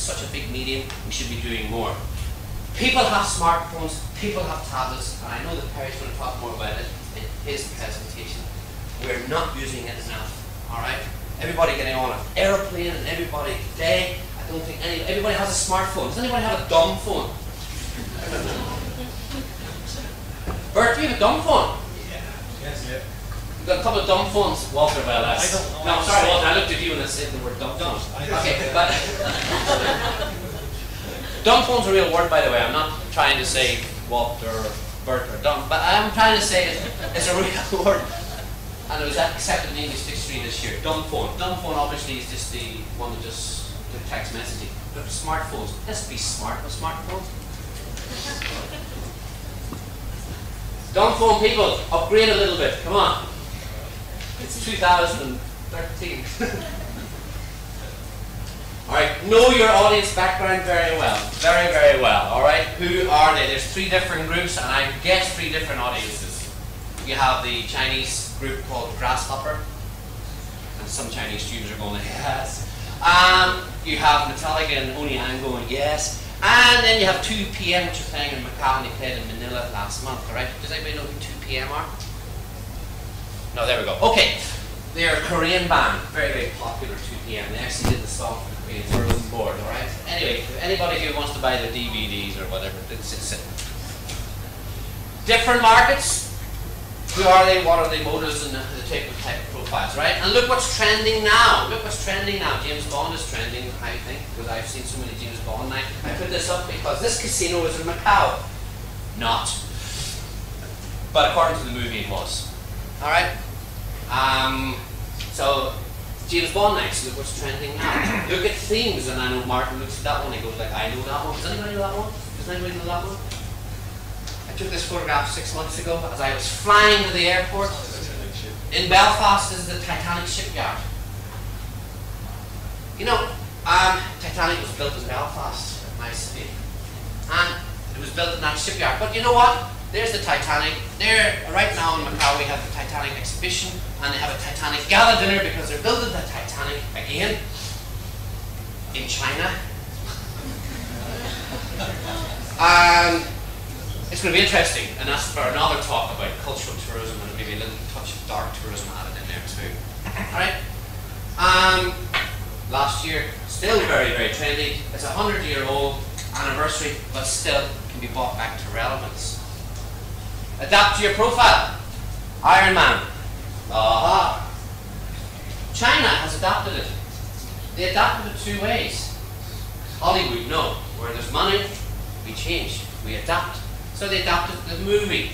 such a big medium, we should be doing more. People have smartphones, people have tablets, and I know that Perry's going to talk more about it in his presentation. We're not using it enough, all right? Everybody getting on an aeroplane, and everybody today, I don't think everybody has a smartphone. Does anybody have a dumb phone? Bert, do you have a dumb phone? Yes, yeah. You've got a couple of dumb phones. Walter, well, I don't know. no, sorry, Walter, I looked at you and I said the word dumb phone. Okay, but dumb phone's a real word, by the way. I'm not trying to say Walter or Bert or dumb, but I'm trying to say it's a real word. And it was accepted in the English dictionary this year. Dumb phone. Dumb phone obviously is just the one that just does text messaging. But smartphones, let's be smart with smartphones. Dumb phone people, upgrade a little bit. Come on. It's 2013. Alright, know your audience background very well. Very, very well. Alright, who are they? There's 3 different groups, and I guess 3 different audiences. You have the Chinese group called Grasshopper, and some Chinese students are going, yes. You have Metallica and Onian going, yes. And then you have 2 PM, which are playing in Macau, and they played in Manila last month, alright? Does anybody know who 2 PM are? No, there we go. Okay, they're a Korean band, very, very popular, 2 PM. They actually did the song for the Koreans, their own board, alright? Anyway, if anybody who wants to buy their DVDs or whatever, it's different markets. Who are they? What are the motives and the type of profiles, right? And look what's trending now. Look what's trending now. James Bond is trending, I think, because I've seen so many James Bond. And I put this up because this casino is in Macau. Not. But according to the movie, it was. Alright? So, James Bond nights, look what's trending now. Look at themes, and I know Martin looks at that one, he goes like, I know that one. Does anybody know that one? Does anybody know that one? I took this photograph 6 months ago as I was flying to the airport. In Belfast is the Titanic shipyard. You know, Titanic was built in Belfast, my city. And it was built in that shipyard. But you know what? There's the Titanic. There, right now in Macau, we have the Titanic exhibition, and they have a Titanic gala dinner because they're building the Titanic again in China. It's going to be interesting, and that's for another talk about cultural tourism and maybe a little touch of dark tourism added in there too. Alright? Last year, still very, very trendy. It's a 100-year-old anniversary, but still can be brought back to relevance. Adapt to your profile. Iron Man. Aha. China has adapted it. They adapted it 2 ways. Hollywood, no. Where there's money, we change, we adapt. So they adapted the movie.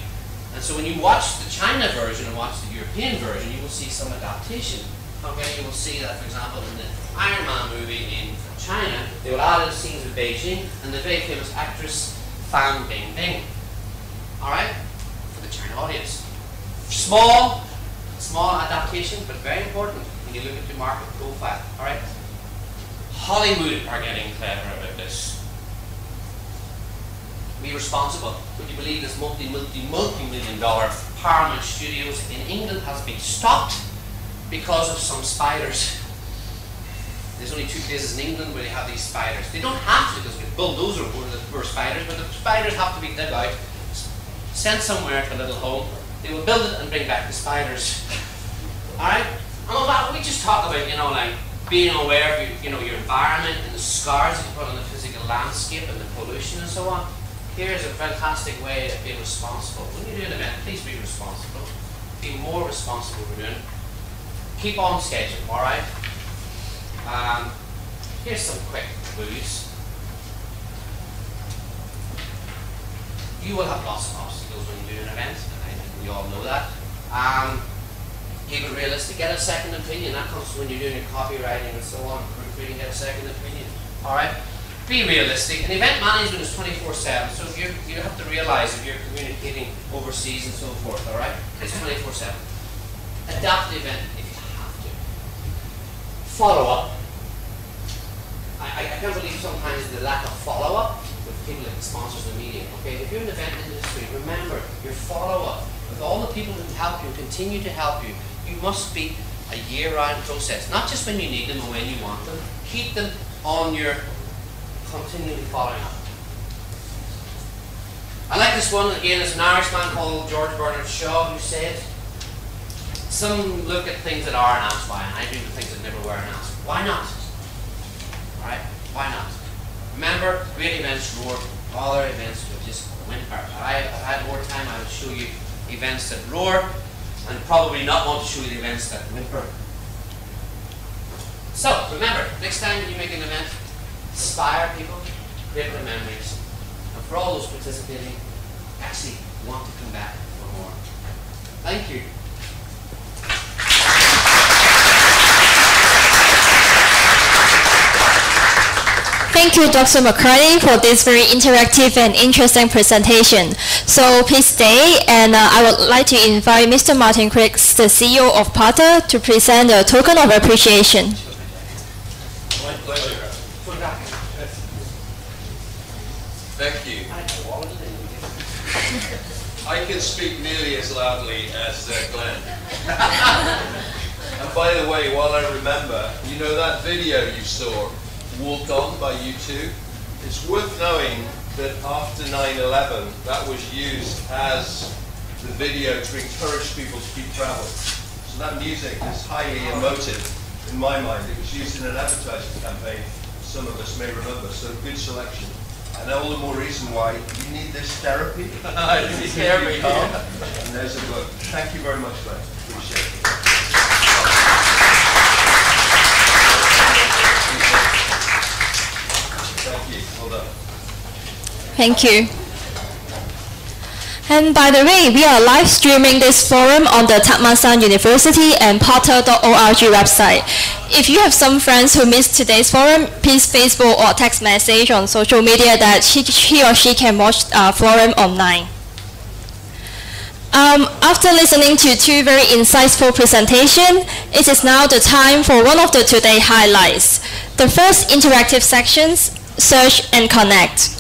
And so when you watch the China version and watch the European version, you will see some adaptation. Okay, you will see that, for example, in the Iron Man movie in China, they will add in scenes of Beijing and the very famous actress Fan Bingbing. Alright? For the China audience. Small adaptation, but very important when you look at the market profile. Alright? Hollywood are getting clever about this. Be responsible. Would you believe this multi-million-dollar Paramount Studios in England has been stopped because of some spiders? There's only 2 places in England where they have these spiders. They don't have to because the bulldozer were spiders, but the spiders have to be dug out, sent somewhere to a little home. They will build it and bring back the spiders. Alright? And all that, we just talk about, you know, like being aware of your environment and the scars that you put on the physical landscape and the pollution and so on. Here's a fantastic way of being responsible. When you do an event, please be responsible. Be more responsible for doing it. Keep on schedule, alright? Here's some quick clues. You will have lots of obstacles when you do an event, and I think we all know that. Keep it realistic. Get a second opinion. That comes when you're doing your copywriting and so on. Proofreading, get a second opinion. Alright? Be realistic. And event management is 24/7, so you have to realize if you're communicating overseas and so forth, alright? It's 24/7. Adapt the event if you have to. Follow up. I can't believe sometimes the lack of follow-up with people like the sponsors of the meeting. Okay, if you're in the event industry, remember your follow-up with all the people who can help you, continue to help you. You must be a year-round process, not just when you need them or when you want them. Keep them on your continually following up. I like this one again. It's an Irishman called George Bernard Shaw who said, some look at things that are and ask why, and I do the things that never were and ask why not? Alright? Why not? Remember, great events roar, other events will just whimper. If I had more time, I would show you events that roar and probably not want to show you the events that whimper. So, remember, next time you make an event, inspire people, create the memories. And for all those participating, actually want to come back for more. Thank you. Thank you, Dr. McCartney, for this very interactive and interesting presentation. So please stay, and I would like to invite Mr. Martin Criggs, the CEO of Potter, to present a token of appreciation. My pleasure. Thank you. I can speak nearly as loudly as Glenn. And by the way, while I remember, you know that video you saw, Walk On by U2? It's worth knowing that after 9/11, that was used as the video to encourage people to keep traveling. So that music is highly emotive in my mind. It was used in an advertising campaign, some of us may remember, so good selection. And all the more reason why you need this therapy. Therapy. And there's a book. Thank you very much, Glenn. Appreciate it. Thank you. Well done. Thank you. And by the way, we are live streaming this forum on the Turkmenistan University and potter.org website. If you have some friends who missed today's forum, please Facebook or text message on social media that he or she can watch forum online. After listening to two very insightful presentations, it is now the time for one of the today highlights. The first interactive sections, Search and Connect.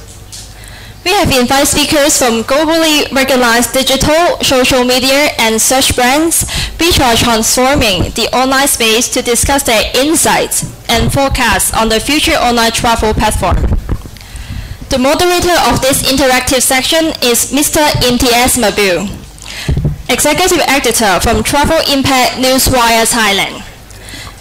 We have invited speakers from globally recognized digital, social media, and search brands, which are transforming the online space to discuss their insights and forecasts on the future online travel platform. The moderator of this interactive section is Mr. Imtiaz Mabil, Executive Editor from Travel Impact Newswire Thailand.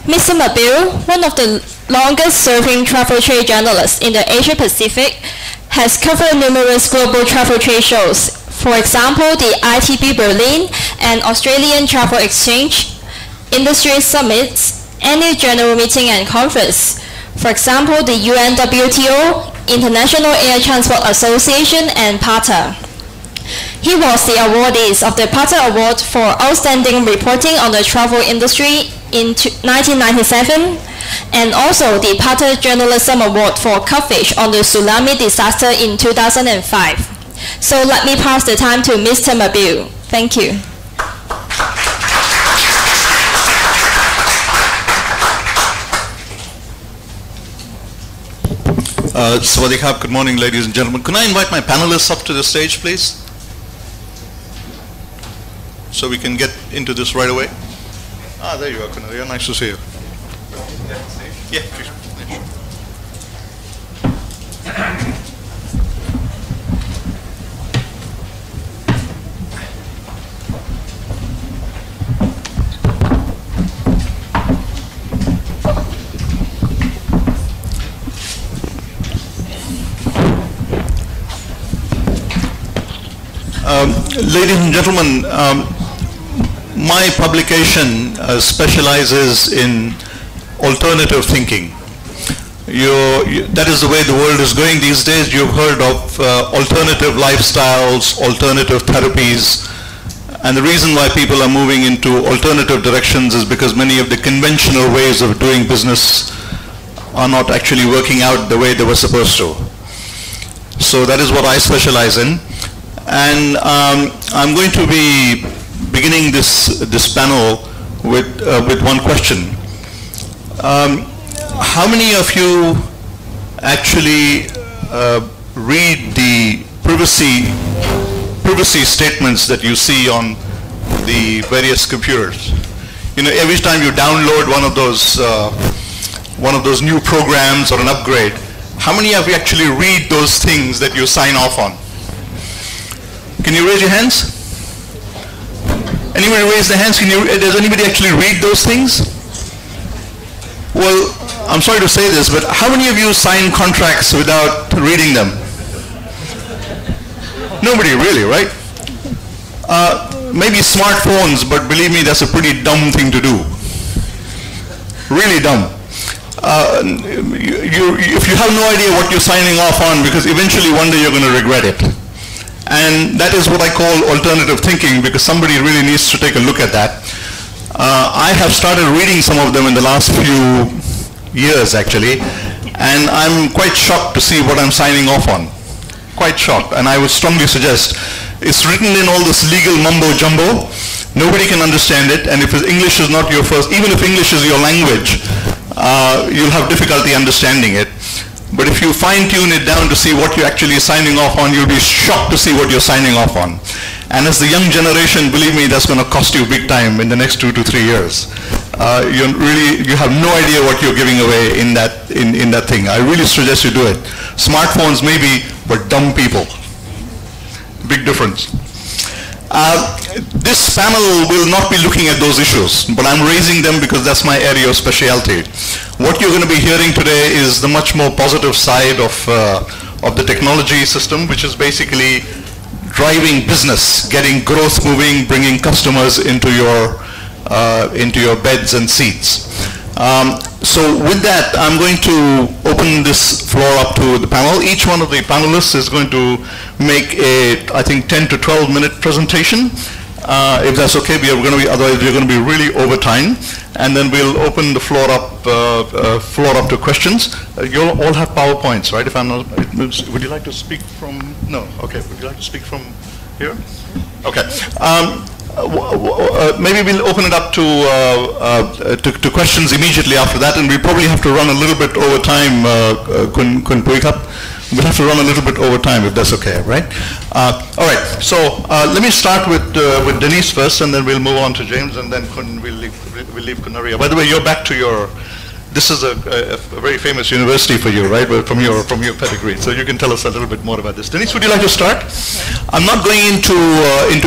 Mr. Mabil, one of the longest-serving travel trade journalists in the Asia Pacific, has covered numerous global travel trade shows. For example, the ITB Berlin and Australian Travel Exchange, industry summits, annual general meeting and conference. For example, the UNWTO, International Air Transport Association, and PATA. He was the awardee of the PATA Award for Outstanding Reporting on the Travel Industry in 1997, and also the PATA Journalism Award for coverage on the tsunami disaster in 2005. So let me pass the time to Mr. Mabil. Thank you. Sawadee Khap, good morning, ladies and gentlemen. Can I invite my panelists up to the stage, please? So we can get into this right away. Ah, there you are, Kunaria. Nice to see you. Yeah, please. Ladies and gentlemen, my publication specializes in alternative thinking. That is the way the world is going these days. You've heard of alternative lifestyles, alternative therapies, and the reason why people are moving into alternative directions is because many of the conventional ways of doing business are not actually working out the way they were supposed to. So that is what I specialize in. And I'm going to be beginning this panel with one question. How many of you actually read the privacy statements that you see on the various computers? You know, every time you download one of those new programs or an upgrade, How many of you actually read those things that you sign off on? Can you raise your hands? Anybody raise their hands? Does anybody actually read those things? Well, I'm sorry to say this, but how many of you sign contracts without reading them? Nobody really, right? Maybe smartphones, but believe me, that's a pretty dumb thing to do. Really dumb. If you have no idea what you're signing off on, because eventually one day you're going to regret it. And that is what I call alternative thinking, because somebody really needs to take a look at that. I have started reading some of them in the last few years, actually, and I'm quite shocked to see what I'm signing off on. Quite shocked, and I would strongly suggest it's written in all this legal mumbo jumbo. Nobody can understand it, and if English is not your first, even if English is your language, you'll have difficulty understanding it. But if you fine-tune it down to see what you're actually signing off on, you'll be shocked to see what you're signing off on. And as the young generation, believe me, that's going to cost you big time in the next 2 to 3 years. You have no idea what you're giving away in that thing. I really suggest you do it. Smartphones maybe, but dumb people. Big difference. This panel will not be looking at those issues, but I'm raising them because that's my area of specialty. What you're going to be hearing today is the much more positive side of the technology system, which is basically driving business, getting growth moving, bringing customers into your beds and seats. So with that, I'm going to open this floor up to the panel. Each one of the panelists is going to make a, I think, 10 to 12 minute presentation. If that's okay, otherwise we're going to be really over time. And then we'll open the floor up to questions. You'll all have PowerPoints, right? If I'm not, would you like to speak from? No. Okay. Would you like to speak from here? Okay. Maybe we'll open it up to questions immediately after that, and we probably have to run a little bit over time. We'll have to run a little bit over time if that's okay, right? All right. So let me start with Denise first, and then we'll move on to James, and then we'll leave Kunaria. By the way, you're back to your. This is a very famous university for you, right? From your pedigree, so you can tell us a little bit more about this. Denise, would you like to start? I'm not going into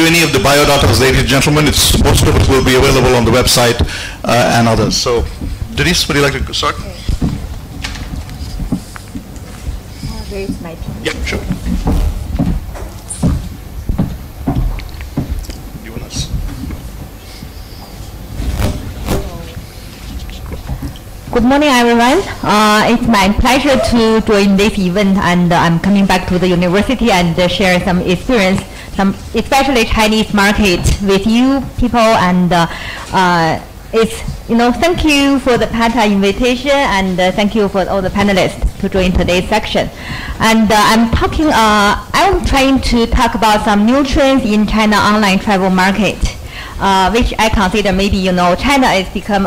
any of the biodatas, ladies and gentlemen. Most of it will be available on the website and others. So, Denise, would you like to start? Where's my pen? Yeah, sure. You want us? Good morning, everyone. It's my pleasure to join this event, and I'm coming back to the university and share some experience, especially Chinese market with you people. And thank you for the PATA invitation, and thank you for all the panelists to join today's section. And I'm trying to talk about some new trends in China online travel market, which I consider maybe China has become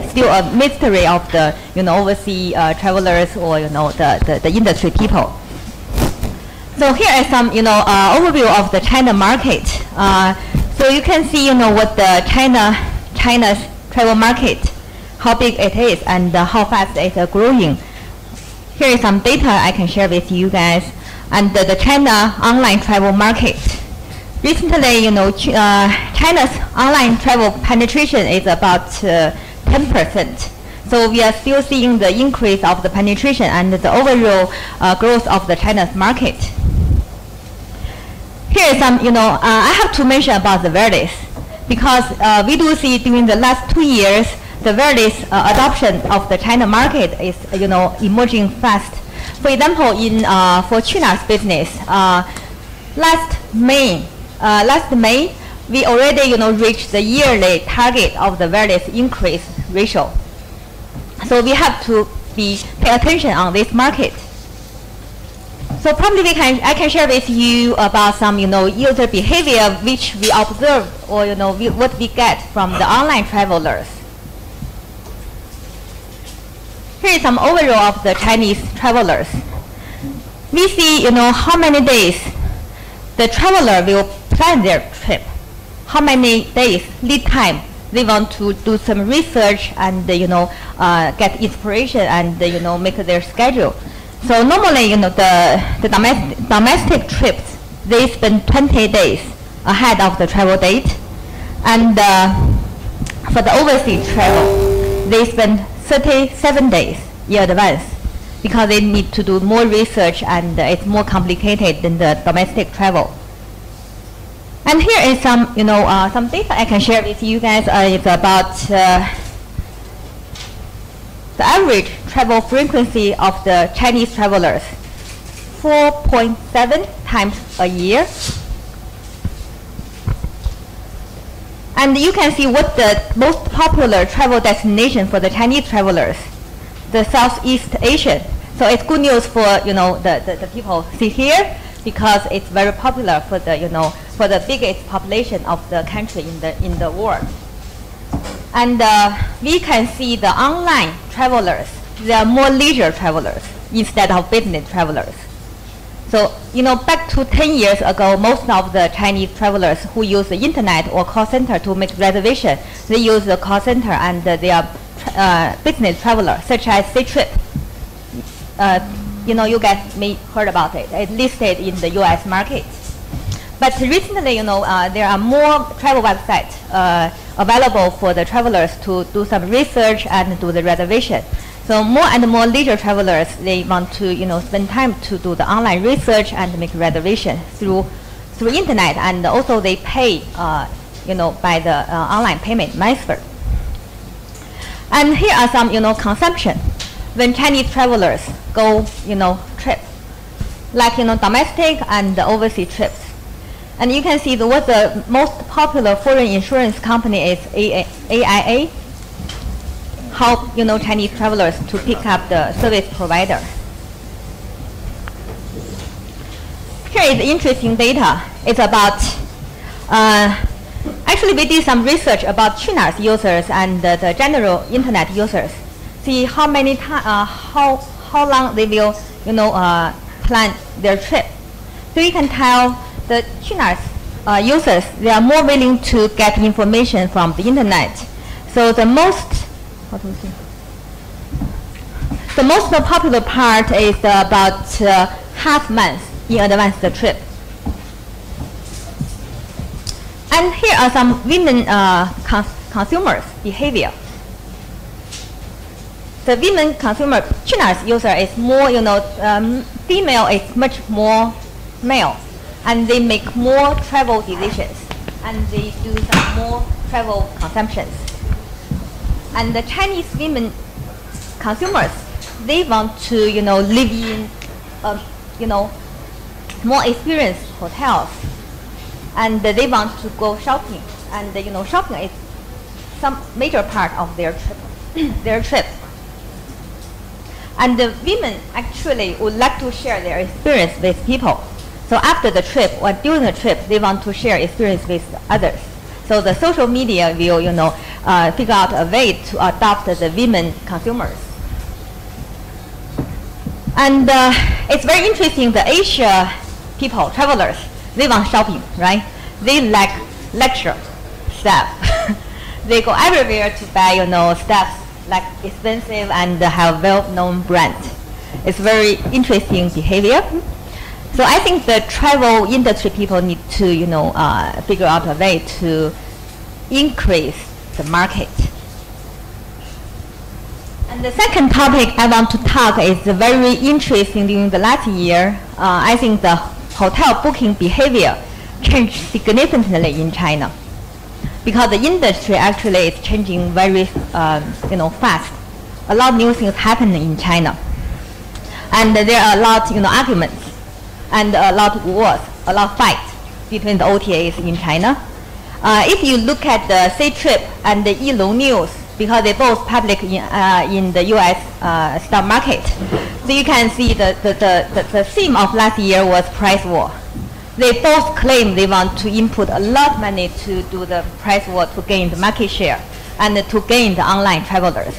still a mystery of the overseas travelers or the industry people. So here is some overview of the China market. So you can see what the China's travel market, how big it is and how fast it's growing. Here is some data I can share with you guys. And the China online travel market. Recently, China's online travel penetration is about 10%. So we are still seeing the increase of the penetration and the overall growth of the China's market. Here is some, I have to mention about the Verdes, because we do see during the last 2 years, the Verdes adoption of the China market is, emerging fast. For example, for China's business, last May, we already, reached the yearly target of the Verdes increase ratio. So we have to pay attention on this market. So probably I can share with you about some, user behavior which we observed, or what we get from the online travelers. Here is some overview of the Chinese travelers. We see, how many days the traveler will plan their trip, how many days lead time they want to do some research and get inspiration and make their schedule. So normally, you know, the domestic trips, they spend 20 days ahead of the travel date. And for the overseas travel, they spend 37 days in advance because they need to do more research and it's more complicated than the domestic travel. And here is some, you know, some data I can share with you guys. It's about the average travel frequency of the Chinese travelers, 4.7 times a year. And you can see what the most popular travel destination for the Chinese travelers, the Southeast Asian. So it's good news for, you know, the people see here because it's very popular for the, you know, for the biggest population of the country in the world. And we can see the online travelers, they are more leisure travelers instead of business travelers. So, you know, back to 10 years ago, most of the Chinese travelers who use the internet or call center to make reservation, they use the call center and they are business travelers, such as Ctrip. You know, you guys may heard about it. It's listed in the US market. But recently, you know, there are more travel websites available for the travelers to do some research and do the reservation. So more and more leisure travelers, they want to, you know, spend time to do the online research and make reservation through internet, and also they pay, you know, by the online payment method. And here are some, you know, consumption when Chinese travelers go, you know, trip, like, you know, domestic and overseas trips. And you can see what the most popular foreign insurance company is AIA. Help, you know, Chinese travelers to pick up the service provider. Here is interesting data. It's about, actually we did some research about Qunar's users and the general internet users. See how many how long they will, you know, plan their trip. So you can tell the Qunar's users, they are more willing to get information from the internet. So the most popular part is about half month in advance the trip. And here are some women consumers behavior. The women consumer, Qunar's user is more, you know, female is much more male, and they make more travel decisions, and they do some more travel consumptions. And the Chinese women consumers, they want to, you know, live in, you know, more experienced hotels, and they want to go shopping, and you know, shopping is some major part of their trip. And the women actually would like to share their experience with people. So after the trip or during the trip, they want to share experience with others. So the social media will, you know, figure out a way to adopt the women consumers. And it's very interesting, the Asia people, travelers, they want shopping, right? They like lecture stuff. They go everywhere to buy, you know, stuff like expensive and have well-known brand. It's very interesting behavior. So I think the travel industry people need to, you know, figure out a way to increase the market. And the second topic I want to talk is very interesting. During the last year, I think the hotel booking behavior changed significantly in China, because the industry actually is changing very, you know, fast. A lot of new things happening in China, and there are a lot, you know, arguments, and a lot of wars, a lot of fights between the OTAs in China. If you look at the Ctrip and the Yilong News, because they both public in the U.S. Stock market, so you can see the theme of last year was price war. They both claim they want to input a lot of money to do the price war to gain the market share and to gain the online travelers.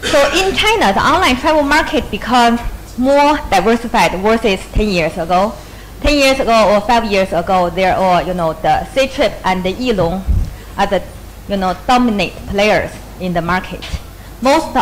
So in China, the online travel market becomes more diversified versus 10 years ago. 10 years ago or 5 years ago, there are, you know, the Ctrip and the Yilong are the, you know, dominant players in the market. Most